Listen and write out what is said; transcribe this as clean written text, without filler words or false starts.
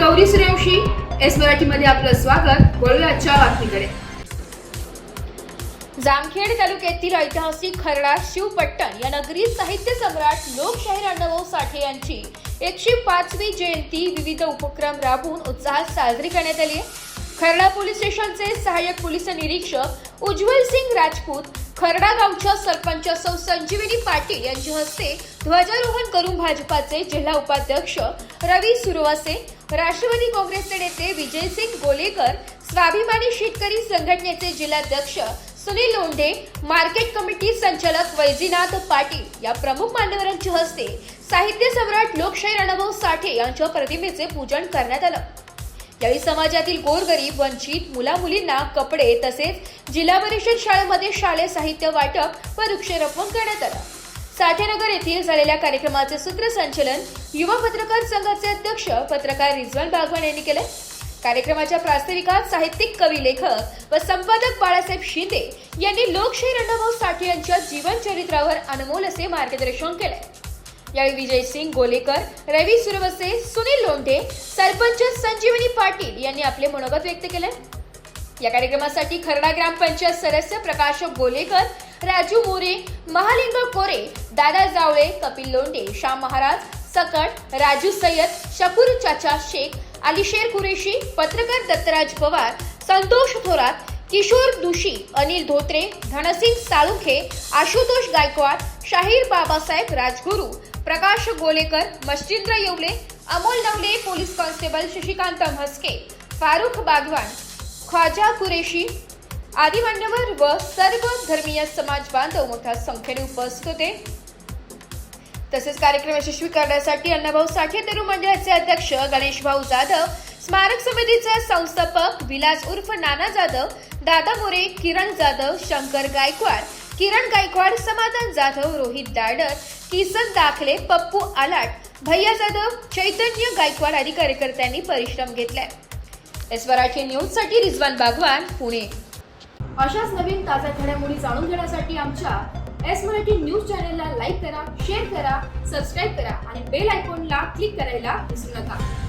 Gauri Suryavanshi. S मराठीमध्ये आपलं स्वागत. वळूया आजच्या बातमीकडे. जामखेड तालुक्यातील ऐतिहासिक खर्डा शिवपट्टण या नगरीत साहित्य सम्राट लोकशाहीर अण्णाभाऊ साठे यांची 105वी जयंती विविध उपक्रम राबवून उत्साहात साजरी करण्यात आली आहे. खर्डा पोलीस स्टेशनचे सहाय्यक पोलीस निरीक्षक उज्ज्वल सिंग राजपूत, खर्डा गावच्या सरपंच सौ संजीवनी पाटील यांच्या हस्ते ध्वजारोहण करून भाजपाचे जिल्हा उपाध्यक्ष रवी सुरवसे, राष्ट्रवादी काँग्रेसचे नेते विजयसिंग गोलेकर, स्वाभिमानी शेतकरी संघटनेचे जिल्हाध्यक्ष सुनील लोंढे, मार्केट कमिटी संचालक वैजीनाथ पाटील या प्रमुख मान्यवरांच्या हस्ते साहित्य सम्राट लोकशाहीर अण्णाभाऊ साठे यांच्या प्रतिमेचे पूजन करण्यात आलं. यावेळी समाजातील गोरगरीब, वंचित मुला-मुलींना कपडे तसेच जिल्हा परिषद शाळेमध्ये शालेय साहित्य वाटप व वृक्षारोपण करण्यात आलं. साठेनगर येथील झालेल्या कार्यक्रमाचे सूत्रसंचालन युवा पत्रकार संघाचे अध्यक्ष पत्रकार रिजवान बागवान यांनी केले. कार्यक्रमाच्या प्रास्ताविकात साहित्यिक, कवी, लेखक व संपादक बाळासाहेब शिंदे यांनी लोकशाहीर अण्णाभाऊ साठे यांच्या जीवन चरित्रावर अनमोल असे मार्गदर्शन केले. यावेळी विजयसिंग गोलेकर, रवी सुरवसे, सुनील लोंढे, सरपंच संजीवनी पाटील यांनी आपले मनोगत व्यक्त केले. या कार्यक्रमासाठी खर्डा ग्रामपंचायत सदस्य प्रकाश गोलेकर, राजू मोरे, महालिंग कोरे, दादा जावळे, कपिल लोंढे, श्याम महाराज सकट, राजू सय्यद, शकूर चाचा शेख, अलीशेर कुरेशी, पत्रकार दत्तराज पवार, संतोष थोरात, किशोर दुशी, अनिल धोत्रे, धनसिंग साळुखे, आशुतोष गायकवाड, शाहीर बाबासाहेब राजगुरू, प्रकाश गोलेकर, मच्छिंद्र येवले, अमोल नवले, पोलीस कॉन्स्टेबल शशिकांत म्हस्के, फारुख बागवान, ख्वाजा कुरेशी आदी मान्यवर व सर्व धर्मीय समाज बांधव मोठ्या संख्येने उपस्थित होते. तसेच कार्यक्रम यशस्वी करण्यासाठी अण्णाभाऊ साठे तरुण मंडळाचे अध्यक्ष गणेशभाऊ जाधव, स्मारक समितीचे संस्थापक विलास उर्फ नाना जाधव, दादा मोरे, किरण जाधव, शंकर गायकवाड, किरण गायकवाड, समाधान जाधव, रोहित दाडर, किसन दाखले, पप्पू आलाट, भैया जाधव, चैतन्य गायकवाड आदी कार्यकर्त्यांनी परिश्रम घेतले. एस मराठी न्यूज साठी रिजवान बागवान, पुणे. अशाच नवीन ताज्या घडामोडी जाणून घेण्यासाठी आमच्या एस मराठी न्यूज चॅनलला लाईक करा, शेअर करा, सबस्क्राईब करा आणि बेल आयकॉनला क्लिक करायला विसरू नका.